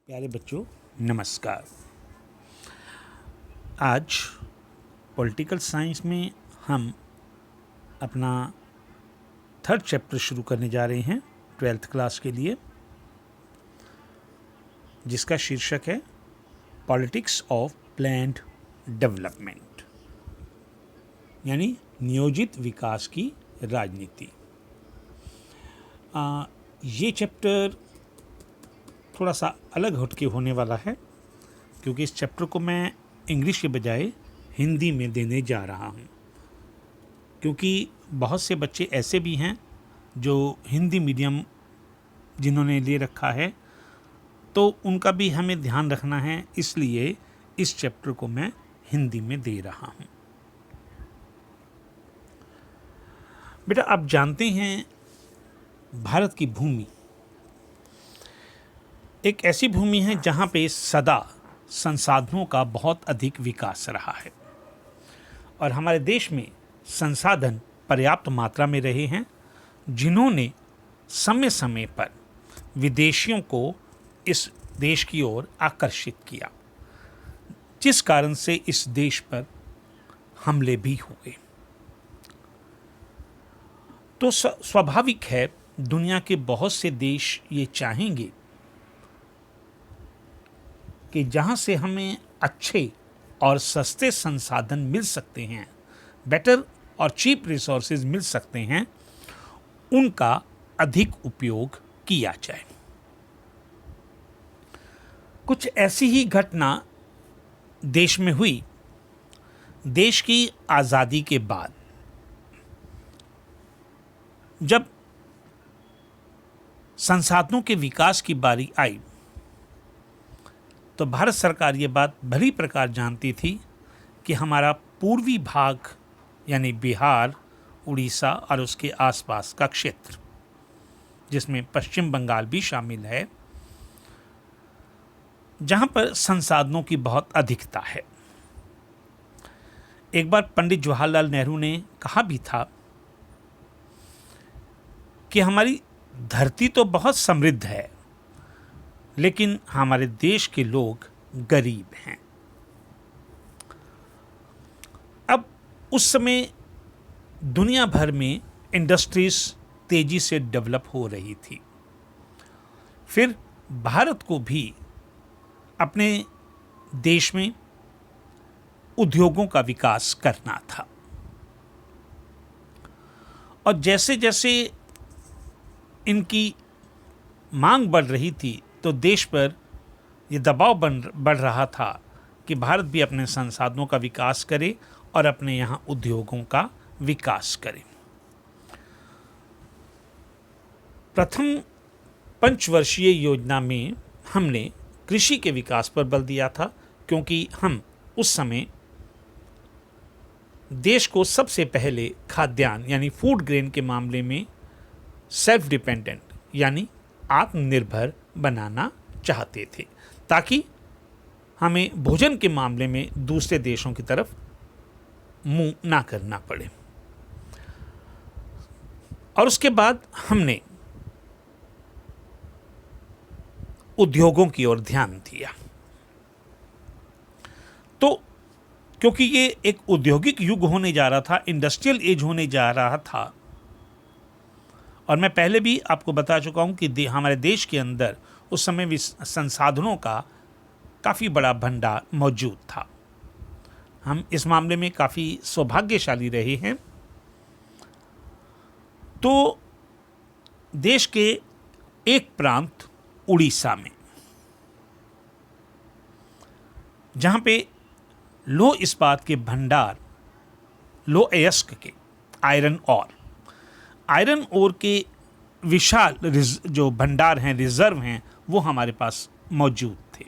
प्यारे बच्चों, नमस्कार। आज पॉलिटिकल साइंस में हम अपना थर्ड चैप्टर शुरू करने जा रहे हैं 12th क्लास के लिए, जिसका शीर्षक है पॉलिटिक्स ऑफ प्लान्ड डेवलपमेंट, यानी नियोजित विकास की राजनीति। ये चैप्टर थोड़ा सा अलग हटके होने वाला है, क्योंकि इस चैप्टर को मैं इंग्लिश के बजाय हिंदी में देने जा रहा हूँ, क्योंकि बहुत से बच्चे ऐसे भी हैं जो हिंदी मीडियम जिन्होंने ले रखा है, तो उनका भी हमें ध्यान रखना है। इसलिए इस चैप्टर को मैं हिंदी में दे रहा हूँ। बेटा, आप जानते हैं भारत की भूमि एक ऐसी भूमि है जहाँ पे सदा संसाधनों का बहुत अधिक विकास रहा है, और हमारे देश में संसाधन पर्याप्त मात्रा में रहे हैं, जिन्होंने समय समय पर विदेशियों को इस देश की ओर आकर्षित किया, जिस कारण से इस देश पर हमले भी हुए। तो स्वाभाविक है, दुनिया के बहुत से देश ये चाहेंगे कि जहाँ से हमें अच्छे और सस्ते संसाधन मिल सकते हैं, बेटर और चीप रिसोर्सेज मिल सकते हैं, उनका अधिक उपयोग किया जाए। कुछ ऐसी ही घटना देश में हुई। देश की आज़ादी के बाद जब संसाधनों के विकास की बारी आई, तो भारत सरकार ये बात भली प्रकार जानती थी कि हमारा पूर्वी भाग यानी बिहार, उड़ीसा और उसके आसपास का क्षेत्र, जिसमें पश्चिम बंगाल भी शामिल है, जहां पर संसाधनों की बहुत अधिकता है। एक बार पंडित जवाहरलाल नेहरू ने कहा भी था कि हमारी धरती तो बहुत समृद्ध है, लेकिन हमारे देश के लोग गरीब हैं। अब उस समय दुनिया भर में इंडस्ट्रीज तेजी से डेवलप हो रही थी। फिर भारत को भी अपने देश में उद्योगों का विकास करना था, और जैसे जैसे इनकी मांग बढ़ रही थी, तो देश पर यह दबाव बढ़ रहा था कि भारत भी अपने संसाधनों का विकास करे और अपने यहाँ उद्योगों का विकास करे। प्रथम पंचवर्षीय योजना में हमने कृषि के विकास पर बल दिया था, क्योंकि हम उस समय देश को सबसे पहले खाद्यान्न यानी फूड ग्रेन के मामले में सेल्फ डिपेंडेंट यानी आत्मनिर्भर बनाना चाहते थे, ताकि हमें भोजन के मामले में दूसरे देशों की तरफ मुंह ना करना पड़े। और उसके बाद हमने उद्योगों की ओर ध्यान दिया। तो क्योंकि ये एक औद्योगिक युग होने जा रहा था, इंडस्ट्रियल एज होने जा रहा था, और मैं पहले भी आपको बता चुका हूं कि हमारे देश के अंदर उस समय संसाधनों का काफ़ी बड़ा भंडार मौजूद था। हम इस मामले में काफ़ी सौभाग्यशाली रहे हैं। तो देश के एक प्रांत उड़ीसा में, जहाँ पे लौह इस्पात के भंडार, लौह अयस्क के आयरन ओर के विशाल जो भंडार हैं, रिजर्व हैं, वो हमारे पास मौजूद थे,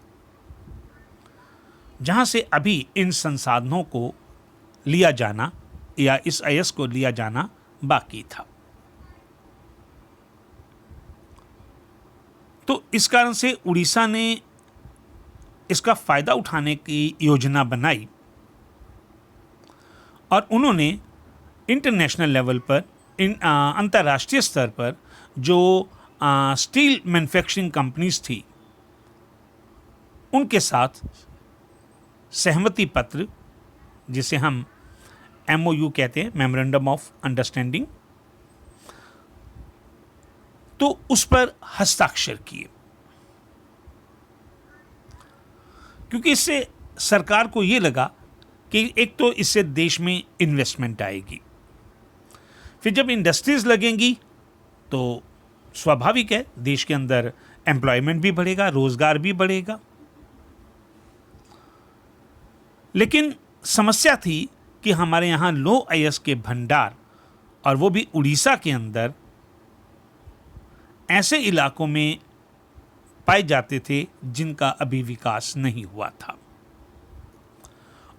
जहां से अभी इन संसाधनों को लिया जाना या इस अयस्क को लिया जाना बाकी था। तो इस कारण से उड़ीसा ने इसका फायदा उठाने की योजना बनाई, और उन्होंने इंटरनेशनल लेवल पर, अंतर्राष्ट्रीय स्तर पर जो स्टील मैन्युफैक्चरिंग कंपनीज थी, उनके साथ सहमति पत्र, जिसे हम MOU कहते हैं, मेमोरेंडम ऑफ अंडरस्टैंडिंग, तो उस पर हस्ताक्षर किए, क्योंकि इससे सरकार को यह लगा कि एक तो इससे देश में इन्वेस्टमेंट आएगी, फिर जब इंडस्ट्रीज लगेंगी तो स्वाभाविक है देश के अंदर एम्प्लॉयमेंट भी बढ़ेगा, रोजगार भी बढ़ेगा। लेकिन समस्या थी कि हमारे यहाँ लो अयस्क के भंडार, और वो भी उड़ीसा के अंदर ऐसे इलाकों में पाए जाते थे जिनका अभी विकास नहीं हुआ था,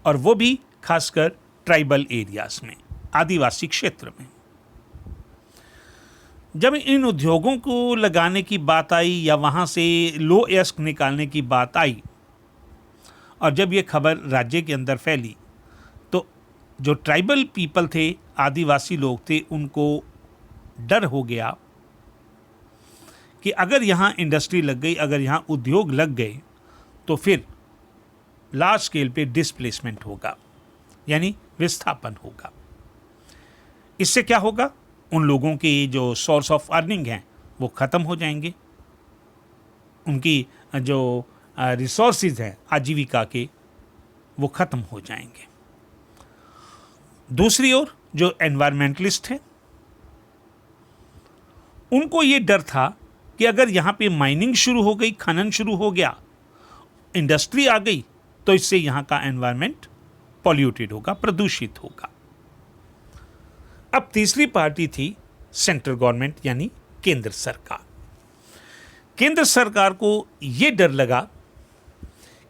और वो भी खासकर ट्राइबल एरियाज में, आदिवासी क्षेत्र में। जब इन उद्योगों को लगाने की बात आई या वहाँ से लो अयस्क निकालने की बात आई, और जब ये खबर राज्य के अंदर फैली, तो जो ट्राइबल पीपल थे, आदिवासी लोग थे, उनको डर हो गया कि अगर यहाँ इंडस्ट्री लग गई, अगर यहाँ उद्योग लग गए, तो फिर लार्ज स्केल पे डिस्प्लेसमेंट होगा, यानी विस्थापन होगा। इससे क्या होगा? उन लोगों की जो सोर्स ऑफ अर्निंग हैं वो ख़त्म हो जाएंगे, उनकी जो रिसोर्सेज हैं आजीविका के, वो ख़त्म हो जाएंगे। दूसरी ओर जो एनवायरमेंटलिस्ट हैं, उनको ये डर था कि अगर यहाँ पे माइनिंग शुरू हो गई, खनन शुरू हो गया, इंडस्ट्री आ गई, तो इससे यहाँ का एनवायरमेंट पॉल्यूटेड होगा, प्रदूषित होगा। अब तीसरी पार्टी थी सेंट्रल गवर्नमेंट, यानी केंद्र सरकार। केंद्र सरकार को यह डर लगा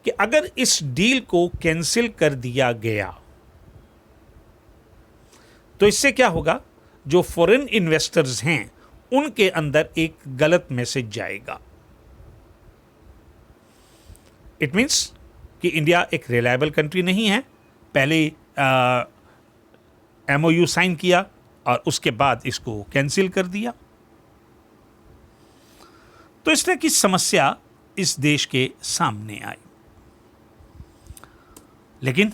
कि अगर इस डील को कैंसिल कर दिया गया तो इससे क्या होगा? जो फॉरेन इन्वेस्टर्स हैं उनके अंदर एक गलत मैसेज जाएगा। इट मीन्स कि इंडिया एक रिलायबल कंट्री नहीं है। पहले MOU साइन किया और उसके बाद इसको कैंसिल कर दिया। तो इस तरह की समस्या इस देश के सामने आई। लेकिन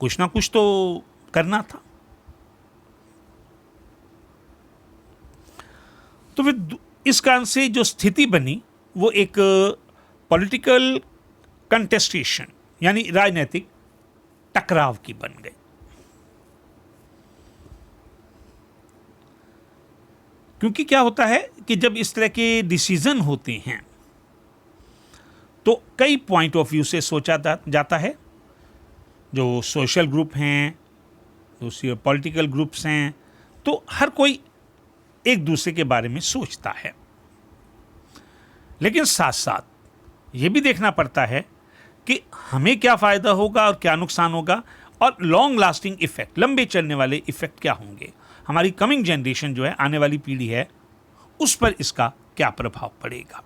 कुछ ना कुछ तो करना था। तो फिर इस कारण से जो स्थिति बनी वो एक पॉलिटिकल कंटेस्टेशन, यानी राजनीतिक टकराव की बन गई। क्योंकि क्या होता है कि जब इस तरह के डिसीजन होते हैं तो कई पॉइंट ऑफ व्यू से सोचा जाता है। जो सोशल ग्रुप हैं, दूसरे पॉलिटिकल ग्रुप्स हैं, तो हर कोई एक दूसरे के बारे में सोचता है। लेकिन साथ साथ ये भी देखना पड़ता है कि हमें क्या फ़ायदा होगा और क्या नुकसान होगा, और लॉन्ग लास्टिंग इफेक्ट, लंबे चलने वाले इफेक्ट क्या होंगे, हमारी कमिंग जनरेशन जो है, आने वाली पीढ़ी है, उस पर इसका क्या प्रभाव पड़ेगा।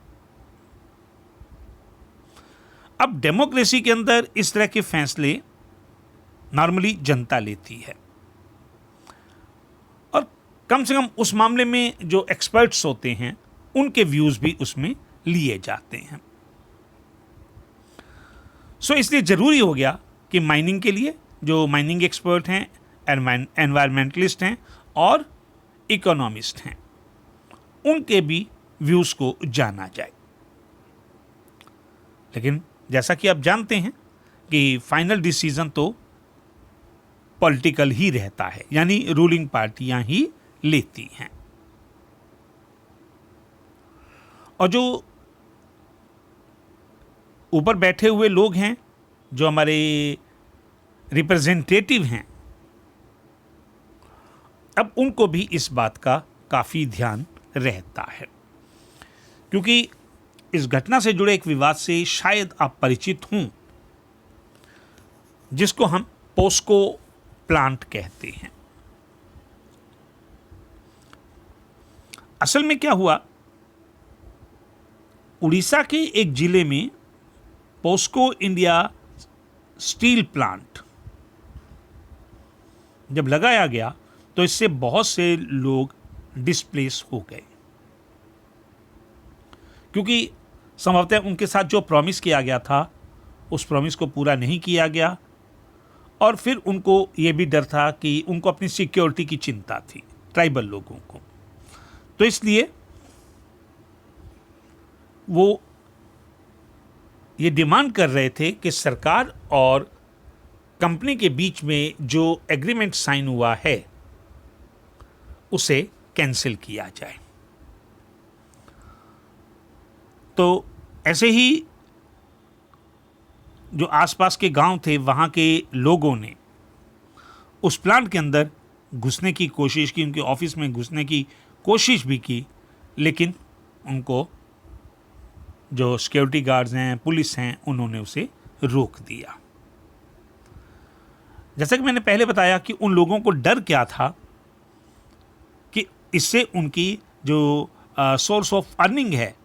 अब डेमोक्रेसी के अंदर इस तरह के फैसले नॉर्मली जनता लेती है, और कम से कम उस मामले में जो एक्सपर्ट्स होते हैं उनके व्यूज भी उसमें लिए जाते हैं। सो इसलिए जरूरी हो गया कि माइनिंग के लिए जो माइनिंग एक्सपर्ट हैं, एनवायरमेंटलिस्ट हैं और इकोनॉमिस्ट हैं, उनके भी व्यूज को जाना जाए। लेकिन जैसा कि आप जानते हैं कि फाइनल डिसीजन तो पॉलिटिकल ही रहता है, यानी रूलिंग पार्टियां ही लेती हैं। और जो ऊपर बैठे हुए लोग हैं, जो हमारे रिप्रेजेंटेटिव हैं, अब उनको भी इस बात का काफ़ी ध्यान रहता है। क्योंकि इस घटना से जुड़े एक विवाद से शायद आप परिचित हों, जिसको हम पोस्को प्लांट कहते हैं। असल में क्या हुआ, उड़ीसा के एक जिले में पोस्को इंडिया स्टील प्लांट जब लगाया गया तो इससे बहुत से लोग डिस्प्लेस हो गए, क्योंकि संभवतः उनके साथ जो प्रॉमिस किया गया था उस प्रॉमिस को पूरा नहीं किया गया, और फिर उनको ये भी डर था कि उनको अपनी सिक्योरिटी की चिंता थी, ट्राइबल लोगों को। तो इसलिए वो ये डिमांड कर रहे थे कि सरकार और कंपनी के बीच में जो एग्रीमेंट साइन हुआ है उसे कैंसिल किया जाए। तो ऐसे ही जो आसपास के गांव थे वहां के लोगों ने उस प्लांट के अंदर घुसने की कोशिश की, उनके ऑफिस में घुसने की कोशिश भी की, लेकिन उनको जो सिक्योरिटी गार्ड्स हैं, पुलिस हैं, उन्होंने उसे रोक दिया। जैसा कि मैंने पहले बताया कि उन लोगों को डर क्या था कि इससे उनकी जो सोर्स ऑफ अर्निंग है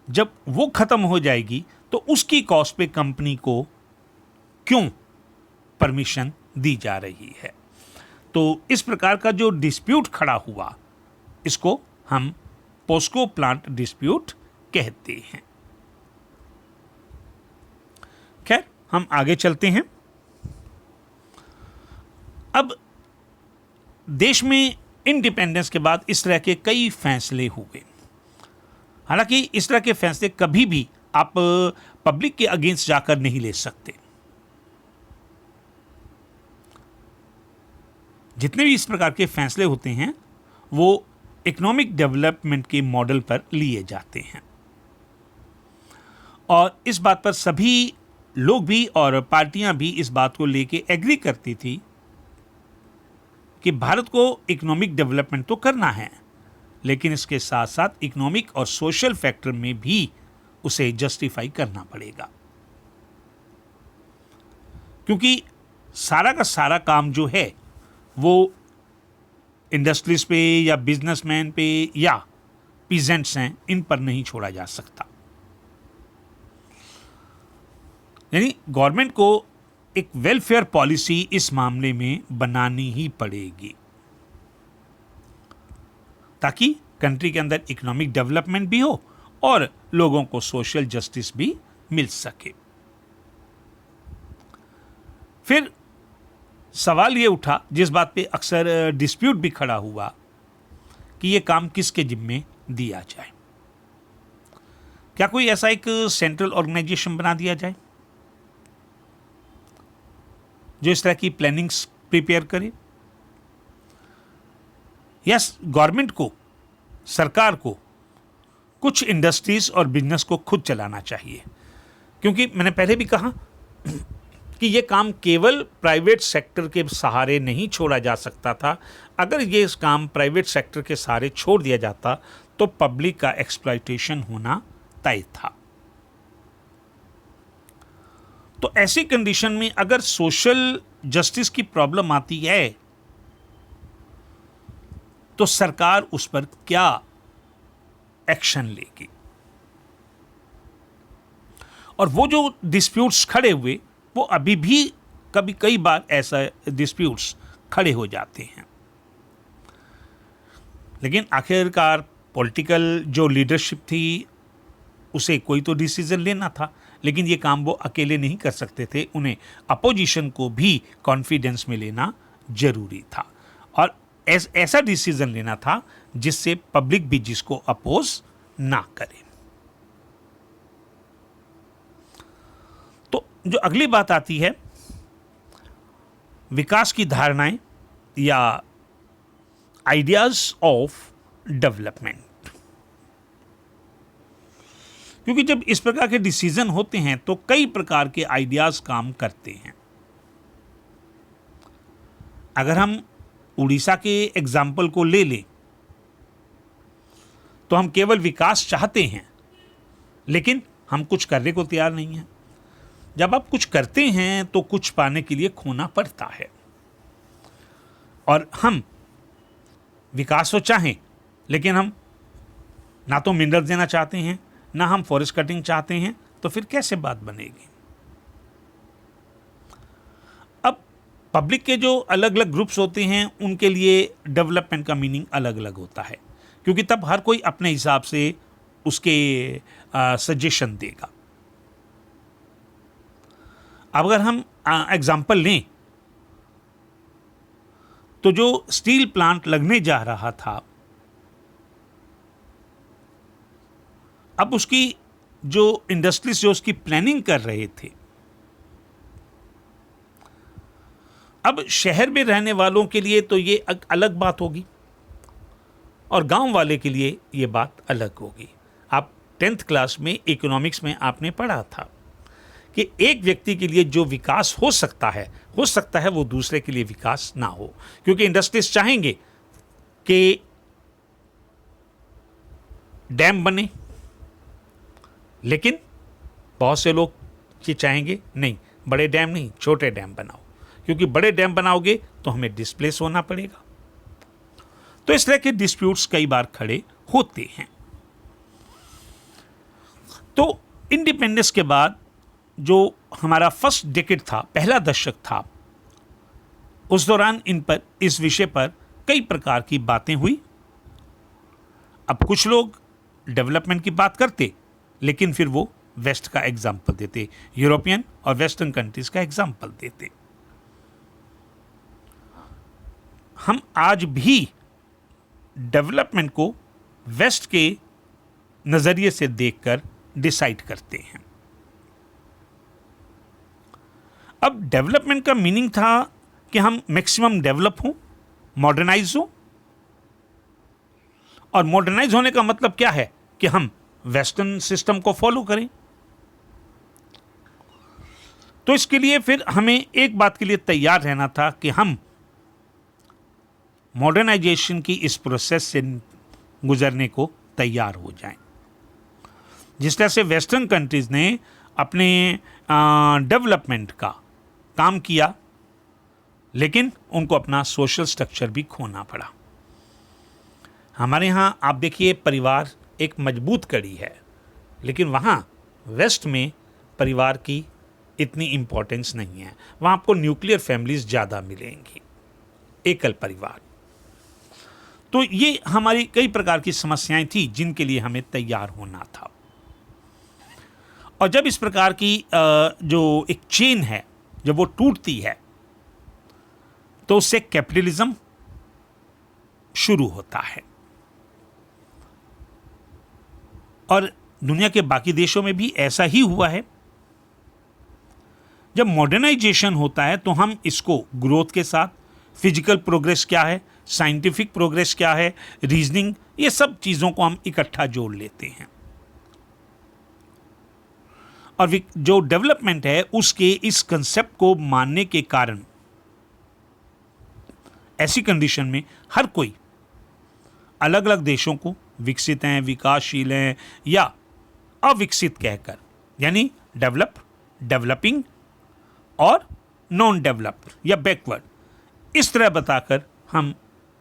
जब वो खत्म हो जाएगी तो उसकी कॉस्ट पे कंपनी को क्यों परमिशन दी जा रही है। तो इस प्रकार का जो डिस्प्यूट खड़ा हुआ इसको हम पोस्को प्लांट डिस्प्यूट कहते हैं। खैर, हम आगे चलते हैं। अब देश में इंडिपेंडेंस के बाद इस तरह के कई फैसले हुए। हालांकि इस तरह के फैसले कभी भी आप पब्लिक के अगेंस्ट जाकर नहीं ले सकते। जितने भी इस प्रकार के फैसले होते हैं वो इकोनॉमिक डेवलपमेंट के मॉडल पर लिए जाते हैं, और इस बात पर सभी लोग भी और पार्टियां भी इस बात को लेके एग्री करती थी कि भारत को इकोनॉमिक डेवलपमेंट तो करना है, लेकिन इसके साथ साथ इकोनॉमिक और सोशल फैक्टर में भी उसे जस्टिफाई करना पड़ेगा, क्योंकि सारा का सारा काम जो है वो इंडस्ट्रीज पे या बिजनेसमैन पे या पीजेंट्स हैं, इन पर नहीं छोड़ा जा सकता। यानी गवर्नमेंट को एक वेलफेयर पॉलिसी इस मामले में बनानी ही पड़ेगी ताकि कंट्री के अंदर इकोनॉमिक डेवलपमेंट भी हो और लोगों को सोशल जस्टिस भी मिल सके। फिर सवाल ये उठा, जिस बात पे अक्सर डिस्प्यूट भी खड़ा हुआ, कि ये काम किसके जिम्मे दिया जाए। क्या कोई ऐसा एक सेंट्रल ऑर्गेनाइजेशन बना दिया जाए जो इस तरह की प्लानिंग्स प्रिपेयर करे, या गवर्नमेंट को, सरकार को कुछ इंडस्ट्रीज और बिजनेस को खुद चलाना चाहिए? क्योंकि मैंने पहले भी कहा कि यह काम केवल प्राइवेट सेक्टर के सहारे नहीं छोड़ा जा सकता था। अगर ये इस काम प्राइवेट सेक्टर के सहारे छोड़ दिया जाता तो पब्लिक का एक्सप्लॉयटेशन होना तय था। तो ऐसी कंडीशन में अगर सोशल जस्टिस की प्रॉब्लम आती है तो सरकार उस पर क्या एक्शन लेगी? और वो जो डिस्प्यूट्स खड़े हुए वो अभी भी कई बार ऐसा डिस्प्यूट्स खड़े हो जाते हैं, लेकिन आखिरकार पॉलिटिकल जो लीडरशिप थी उसे कोई तो डिसीजन लेना था, लेकिन ये काम वो अकेले नहीं कर सकते थे, उन्हें अपोजिशन को भी कॉन्फिडेंस में लेना जरूरी था और ऐसा डिसीजन लेना था जिससे पब्लिक भी जिसको अपोज ना करे। तो जो अगली बात आती है विकास की धारणाएं या आइडियाज ऑफ डेवलपमेंट, क्योंकि जब इस प्रकार के डिसीजन होते हैं तो कई प्रकार के आइडियाज काम करते हैं। अगर हम उड़ीसा के एग्जाम्पल को ले लें तो हम केवल विकास चाहते हैं लेकिन हम कुछ करने को तैयार नहीं हैं। जब आप कुछ करते हैं तो कुछ पाने के लिए खोना पड़ता है, और हम विकास तो चाहें लेकिन हम ना तो मिनरल देना चाहते हैं ना हम फॉरेस्ट कटिंग चाहते हैं, तो फिर कैसे बात बनेगी? अब पब्लिक के जो अलग अलग ग्रुप्स होते हैं उनके लिए डेवलपमेंट का मीनिंग अलग अलग होता है, क्योंकि तब हर कोई अपने हिसाब से उसके सजेशन देगा। अब अगर हम एग्जाम्पल लें तो जो स्टील प्लांट लगने जा रहा था, अब उसकी जो इंडस्ट्रीज जो उसकी प्लानिंग कर रहे थे, अब शहर में रहने वालों के लिए तो ये अलग बात होगी और गांव वाले के लिए ये बात अलग होगी। आप 10th क्लास में इकोनॉमिक्स में आपने पढ़ा था कि एक व्यक्ति के लिए जो विकास हो सकता है वो दूसरे के लिए विकास ना हो, क्योंकि इंडस्ट्रीज चाहेंगे कि डैम बने, लेकिन बहुत से लोग ये चाहेंगे नहीं, बड़े डैम नहीं, छोटे डैम बनाओ, क्योंकि बड़े डैम बनाओगे तो हमें डिस्प्लेस होना पड़ेगा। तो इस तरह के डिस्प्यूट्स कई बार खड़े होते हैं। तो इंडिपेंडेंस के बाद जो हमारा फर्स्ट डेकेड था, पहला दशक था, उस दौरान इस विषय पर कई प्रकार की बातें हुई। अब कुछ लोग डेवलपमेंट की बात करते, लेकिन फिर वो वेस्ट का एग्जाम्पल देते, यूरोपियन और वेस्टर्न कंट्रीज का एग्जाम्पल देते। हम आज भी डेवलपमेंट को वेस्ट के नजरिए से देखकर डिसाइड करते हैं। अब डेवलपमेंट का मीनिंग था कि हम मैक्सिमम डेवलप हों, मॉडर्नाइज हों, और मॉडर्नाइज होने का मतलब क्या है कि हम वेस्टर्न सिस्टम को फॉलो करें। तो इसके लिए फिर हमें एक बात के लिए तैयार रहना था कि हम मॉडर्नाइजेशन की इस प्रोसेस से गुजरने को तैयार हो जाएं। जिस तरह से वेस्टर्न कंट्रीज ने अपने डेवलपमेंट का काम किया, लेकिन उनको अपना सोशल स्ट्रक्चर भी खोना पड़ा। हमारे यहाँ आप देखिए परिवार एक मजबूत कड़ी है, लेकिन वहाँ वेस्ट में परिवार की इतनी इम्पोर्टेंस नहीं है। वहाँ आपको न्यूक्लियर फैमिलीज ज़्यादा मिलेंगी, एकल परिवार। तो ये हमारी कई प्रकार की समस्याएं थी जिनके लिए हमें तैयार होना था। और जब इस प्रकार की जो एक चेन है जब वो टूटती है, तो उससे कैपिटलिज्म शुरू होता है। और दुनिया के बाकी देशों में भी ऐसा ही हुआ है। जब मॉडर्नाइजेशन होता है तो हम इसको ग्रोथ के साथ, फिजिकल प्रोग्रेस क्या है, साइंटिफिक प्रोग्रेस क्या है, रीजनिंग, ये सब चीज़ों को हम इकट्ठा जोड़ लेते हैं। और जो डेवलपमेंट है उसके इस कंसेप्ट को मानने के कारण ऐसी कंडीशन में हर कोई अलग अलग देशों को विकसित हैं, विकासशील हैं या अविकसित कहकर, यानी डेवलप, डेवलपिंग और नॉन डेवलप्ड या बैकवर्ड, इस तरह बताकर हम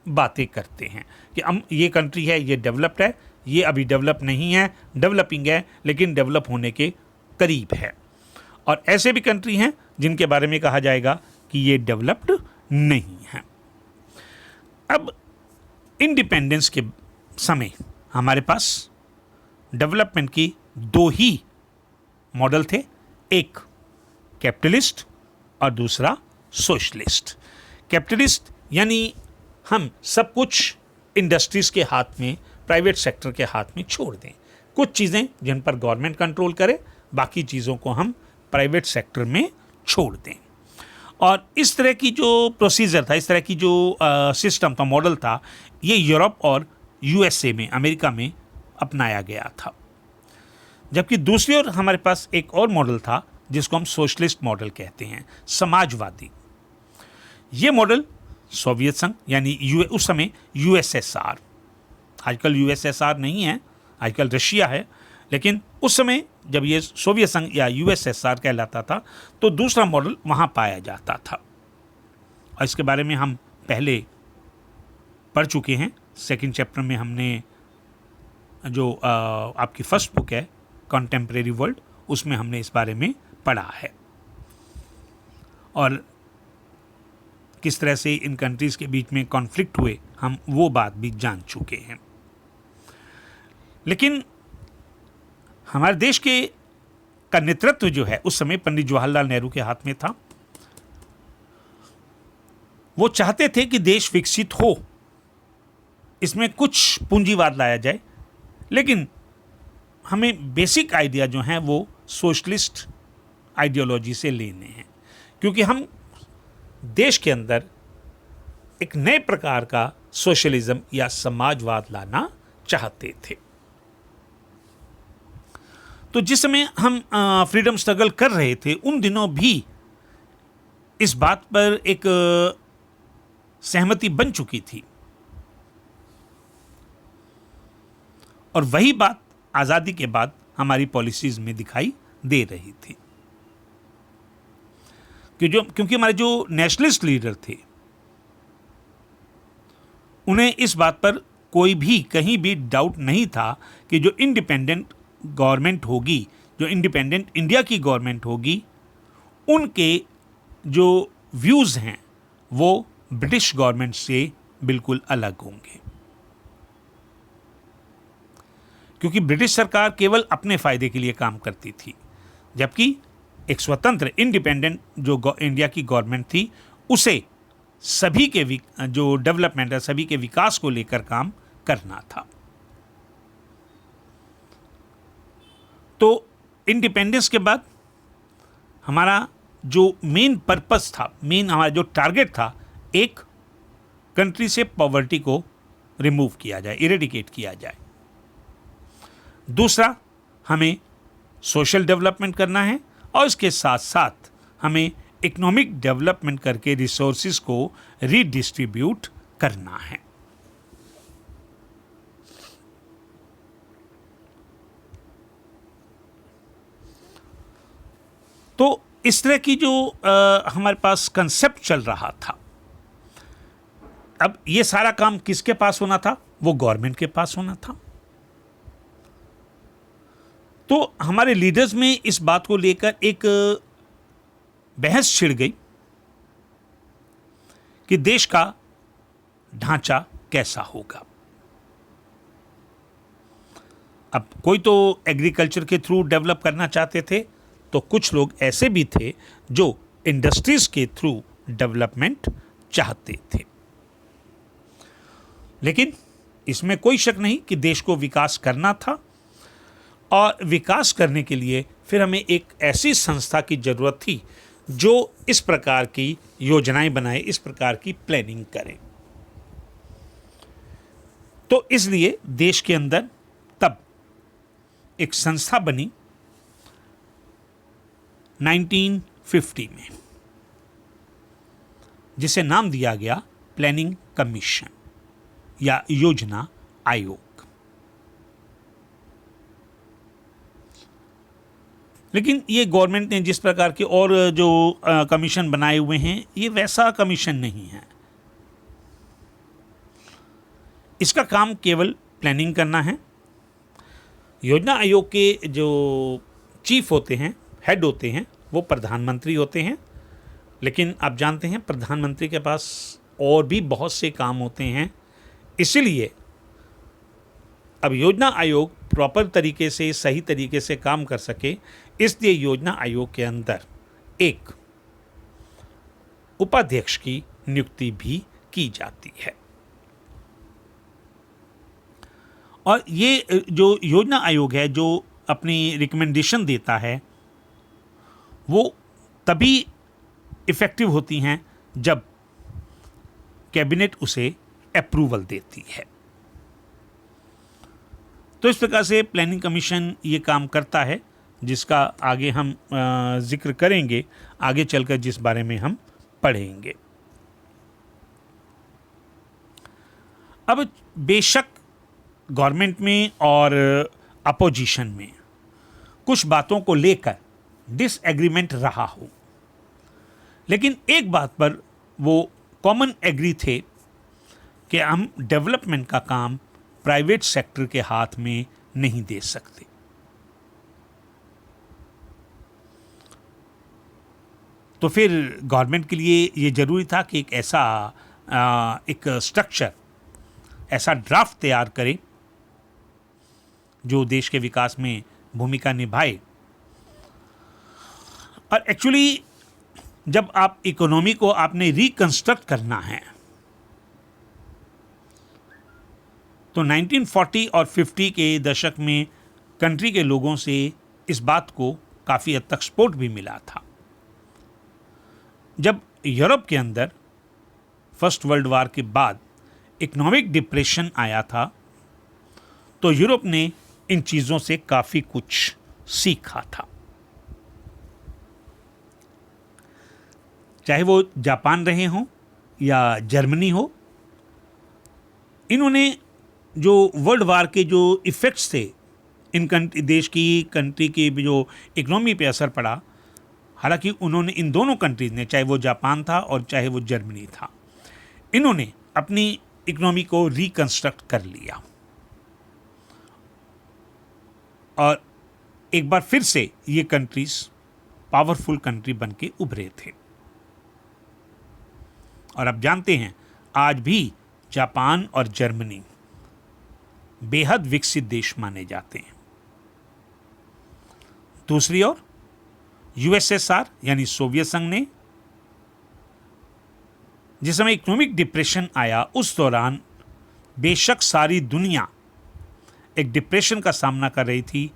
बातें करते हैं कि हम ये कंट्री है, ये डेवलप्ड है, ये अभी डेवलप नहीं है, डेवलपिंग है लेकिन डेवलप होने के करीब है। और ऐसे भी कंट्री हैं जिनके बारे में कहा जाएगा कि ये डेवलप्ड नहीं है। अब इंडिपेंडेंस के समय हमारे पास डेवलपमेंट की दो ही मॉडल थे, एक कैपिटलिस्ट और दूसरा सोशलिस्ट। कैपिटलिस्ट यानी हम सब कुछ इंडस्ट्रीज के हाथ में, प्राइवेट सेक्टर के हाथ में छोड़ दें, कुछ चीज़ें जिन पर गवर्नमेंट कंट्रोल करे, बाकी चीज़ों को हम प्राइवेट सेक्टर में छोड़ दें। और इस तरह की जो प्रोसीजर था, इस तरह की जो सिस्टम था, मॉडल था, ये यूरोप और यूएसए में, अमेरिका में अपनाया गया था। जबकि दूसरी ओर हमारे पास एक और मॉडल था जिसको हम सोशलिस्ट मॉडल कहते हैं, समाजवादी। ये मॉडल सोवियत संघ यानी उस समय यूएसएसआर, आजकल यूएसएसआर नहीं है, आजकल रशिया है, लेकिन उस समय जब ये सोवियत संघ या यूएसएसआर कहलाता था तो दूसरा मॉडल वहाँ पाया जाता था। और इसके बारे में हम पहले पढ़ चुके हैं। सेकंड चैप्टर में हमने जो आपकी फर्स्ट बुक है कंटेम्प्रेरी वर्ल्ड, उसमें हमने इस बारे में पढ़ा है और किस तरह से इन कंट्रीज़ के बीच में कॉन्फ्लिक्ट हुए, हम वो बात भी जान चुके हैं। लेकिन हमारे देश के का नेतृत्व जो है उस समय पंडित जवाहरलाल नेहरू के हाथ में था। वो चाहते थे कि देश विकसित हो, इसमें कुछ पूंजीवाद लाया जाए, लेकिन हमें बेसिक आइडिया जो हैं वो सोशलिस्ट आइडियोलॉजी से लेने हैं, क्योंकि हम देश के अंदर एक नए प्रकार का सोशलिज्म या समाजवाद लाना चाहते थे। तो जिस समय हम फ्रीडम स्ट्रगल कर रहे थे, उन दिनों भी इस बात पर एक सहमति बन चुकी थी, और वही बात आज़ादी के बाद हमारी पॉलिसीज में दिखाई दे रही थी। क्योंकि हमारे जो नेशनलिस्ट लीडर थे, उन्हें इस बात पर कोई भी कहीं भी डाउट नहीं था कि जो इंडिपेंडेंट गवर्नमेंट होगी, जो इंडिपेंडेंट इंडिया की गवर्नमेंट होगी, उनके जो व्यूज़ हैं वो ब्रिटिश गवर्नमेंट से बिल्कुल अलग होंगे, क्योंकि ब्रिटिश सरकार केवल अपने फायदे के लिए काम करती थी, जबकि एक स्वतंत्र इंडिपेंडेंट जो इंडिया की गवर्नमेंट थी, उसे सभी के जो डेवलपमेंट है, सभी के विकास को लेकर काम करना था। तो इंडिपेंडेंस के बाद हमारा जो मेन पर्पस था, मेन हमारा जो टारगेट था, एक कंट्री से पॉवर्टी को रिमूव किया जाए, इरेडिकेट किया जाए। दूसरा, हमें सोशल डेवलपमेंट करना है, और इसके साथ साथ हमें इकोनॉमिक डेवलपमेंट करके रिसोर्सेज को रीडिस्ट्रीब्यूट करना है। तो इस तरह की जो हमारे पास कंसेप्ट चल रहा था, अब ये सारा काम किसके पास होना था? वो गवर्नमेंट के पास होना था। तो हमारे लीडर्स में इस बात को लेकर एक बहस छिड़ गई कि देश का ढांचा कैसा होगा। अब कोई तो एग्रीकल्चर के थ्रू डेवलप करना चाहते थे, तो कुछ लोग ऐसे भी थे जो इंडस्ट्रीज के थ्रू डेवलपमेंट चाहते थे। लेकिन इसमें कोई शक नहीं कि देश को विकास करना था, और विकास करने के लिए फिर हमें एक ऐसी संस्था की जरूरत थी जो इस प्रकार की योजनाएं बनाए, इस प्रकार की प्लानिंग करे। तो इसलिए देश के अंदर तब एक संस्था बनी 1950 में, जिसे नाम दिया गया प्लानिंग कमीशन या योजना आयोग। लेकिन ये गवर्नमेंट ने जिस प्रकार के और जो कमीशन बनाए हुए हैं, ये वैसा कमीशन नहीं है। इसका काम केवल प्लानिंग करना है। योजना आयोग के जो चीफ होते हैं, हेड होते हैं, वो प्रधानमंत्री होते हैं। लेकिन आप जानते हैं प्रधानमंत्री के पास और भी बहुत से काम होते हैं, इसलिए अब योजना आयोग प्रॉपर तरीके से, सही तरीके से काम कर सके, इसलिए योजना आयोग के अंदर एक उपाध्यक्ष की नियुक्ति भी की जाती है। और ये जो योजना आयोग है, जो अपनी रिकमेंडेशन देता है, वो तभी इफेक्टिव होती हैं जब कैबिनेट उसे अप्रूवल देती है। तो इस प्रकार से प्लानिंग कमीशन ये काम करता है, जिसका आगे हम जिक्र करेंगे, आगे चलकर जिस बारे में हम पढ़ेंगे। अब बेशक गवर्नमेंट में और अपोजिशन में कुछ बातों को लेकर डिसएग्रीमेंट रहा हो, लेकिन एक बात पर वो कॉमन एग्री थे कि हम डेवलपमेंट का काम प्राइवेट सेक्टर के हाथ में नहीं दे सकते। तो फिर गवर्नमेंट के लिए ये जरूरी था कि एक ऐसा एक स्ट्रक्चर, ऐसा ड्राफ्ट तैयार करें जो देश के विकास में भूमिका निभाए। और एक्चुअली जब आप इकोनॉमी को आपने रिकंस्ट्रक्ट करना है तो 1940 और 50 के दशक में कंट्री के लोगों से इस बात को काफ़ी हद तक सपोर्ट भी मिला था। जब यूरोप के अंदर फर्स्ट वर्ल्ड वार के बाद इकोनॉमिक डिप्रेशन आया था तो यूरोप ने इन चीज़ों से काफ़ी कुछ सीखा था। चाहे वो जापान रहे हों या जर्मनी हो, इन्होंने जो वर्ल्ड वार के जो इफ़ेक्ट्स थे इन देश की कंट्री की जो इकोनॉमी पे असर पड़ा, हालांकि उन्होंने इन दोनों कंट्रीज ने, चाहे वो जापान था और चाहे वो जर्मनी था, इन्होंने अपनी इकोनॉमी को रिकंस्ट्रक्ट कर लिया और एक बार फिर से ये कंट्रीज पावरफुल कंट्री बन के उभरे थे। और आप जानते हैं आज भी जापान और जर्मनी बेहद विकसित देश माने जाते हैं। दूसरी ओर यूएसएसआर यानी सोवियत संघ ने, जिस समय इकोनॉमिक डिप्रेशन आया उस दौरान बेशक सारी दुनिया एक डिप्रेशन का सामना कर रही थी,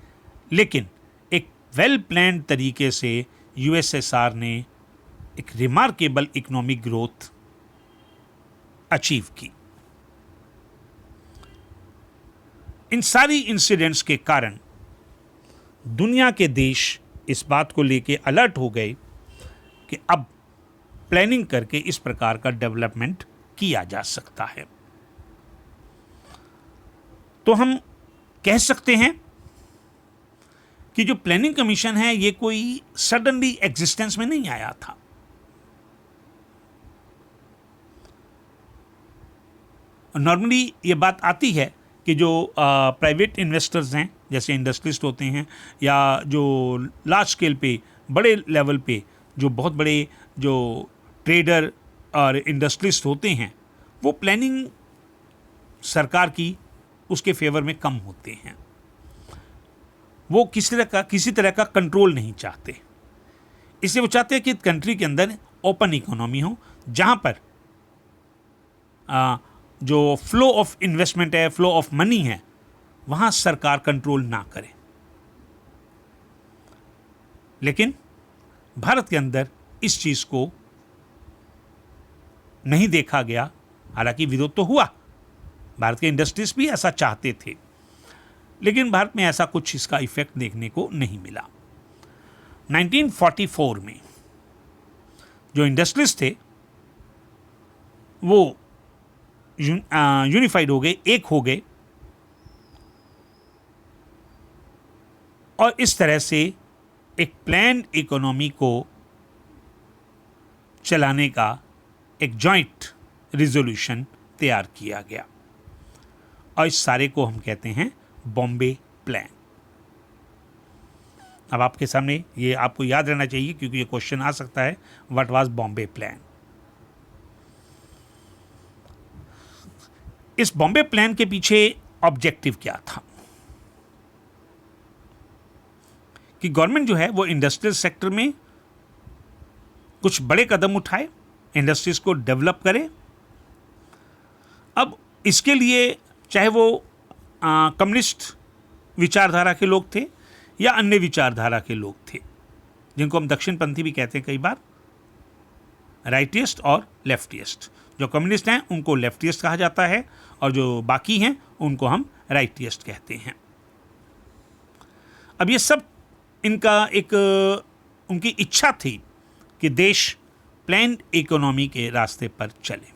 लेकिन एक वेल प्लान्ड तरीके से यूएसएसआर ने एक रिमार्केबल इकोनॉमिक ग्रोथ अचीव की। इन सारी इंसिडेंट्स के कारण दुनिया के देश इस बात को लेके अलर्ट हो गए कि अब प्लानिंग करके इस प्रकार का डेवलपमेंट किया जा सकता है। तो हम कह सकते हैं कि जो प्लानिंग कमीशन है ये कोई सडनली एग्जिस्टेंस में नहीं आया था। नॉर्मली ये बात आती है कि जो प्राइवेट इन्वेस्टर्स हैं, जैसे इंडस्ट्रिस्ट होते हैं या जो लार्ज स्केल पे बड़े लेवल पे जो बहुत बड़े जो ट्रेडर और इंडस्ट्रिस्ट होते हैं, वो प्लानिंग सरकार की उसके फेवर में कम होते हैं। वो किसी तरह का कंट्रोल नहीं चाहते, इसलिए वो चाहते हैं कि कंट्री के अंदर ओपन इकोनॉमी हो, जहाँ पर जो फ्लो ऑफ इन्वेस्टमेंट है, फ्लो ऑफ मनी है, वहाँ सरकार कंट्रोल ना करे। लेकिन भारत के अंदर इस चीज़ को नहीं देखा गया, हालांकि विरोध तो हुआ, भारत के इंडस्ट्रीज भी ऐसा चाहते थे, लेकिन भारत में ऐसा कुछ इसका इफेक्ट देखने को नहीं मिला। 1944 में जो इंडस्ट्रीज थे वो यूनिफाइड हो गए, एक हो गए, और इस तरह से एक प्लान्ड इकोनॉमी को चलाने का एक जॉइंट रिजोल्यूशन तैयार किया गया और इस सारे को हम कहते हैं बॉम्बे प्लान। अब आपके सामने ये आपको याद रहना चाहिए क्योंकि ये क्वेश्चन आ सकता है, व्हाट वाज बॉम्बे प्लान। इस बॉम्बे प्लान के पीछे ऑब्जेक्टिव क्या था कि गवर्नमेंट जो है वो इंडस्ट्रियल सेक्टर में कुछ बड़े कदम उठाए, इंडस्ट्रीज को डेवलप करे। अब इसके लिए चाहे वो कम्युनिस्ट विचारधारा के लोग थे या अन्य विचारधारा के लोग थे, जिनको हम दक्षिणपंथी भी कहते हैं कई बार, राइटिस्ट और लेफ्टिस्ट। जो कम्युनिस्ट हैं उनको लेफ्टिस्ट कहा जाता है और जो बाकी हैं उनको हम राइटिस्ट कहते हैं। अब ये सब इनका एक उनकी इच्छा थी कि देश प्लान्ड इकोनॉमी के रास्ते पर चले।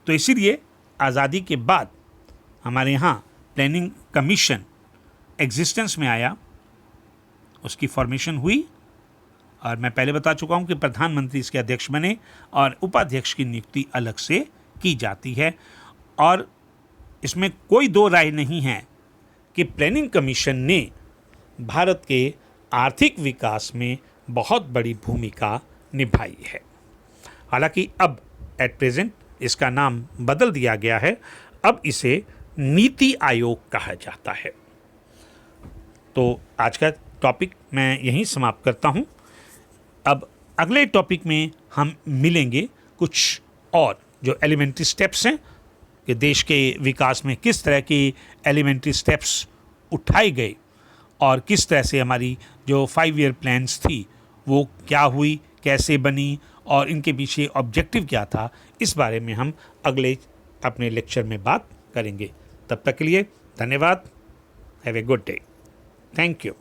तो इसीलिए आज़ादी के बाद हमारे यहाँ प्लानिंग कमीशन एग्जिस्टेंस में आया, उसकी फॉर्मेशन हुई और मैं पहले बता चुका हूँ कि प्रधानमंत्री इसके अध्यक्ष बने और उपाध्यक्ष की नियुक्ति अलग से की जाती है। और इसमें कोई दो राय नहीं है कि प्लानिंग कमीशन ने भारत के आर्थिक विकास में बहुत बड़ी भूमिका निभाई है। हालांकि अब एट प्रेजेंट इसका नाम बदल दिया गया है, अब इसे नीति आयोग कहा जाता है। तो आज का टॉपिक मैं यहीं समाप्त करता हूँ। अब अगले टॉपिक में हम मिलेंगे कुछ और जो एलिमेंट्री स्टेप्स हैं कि देश के विकास में किस तरह की एलिमेंट्री स्टेप्स उठाए गए और किस तरह से हमारी जो 5 ईयर प्लान्स थी वो क्या हुई, कैसे बनी और इनके पीछे ऑब्जेक्टिव क्या था, इस बारे में हम अगले अपने लेक्चर में बात करेंगे। तब तक के लिए धन्यवाद। Have a good day. Thank you.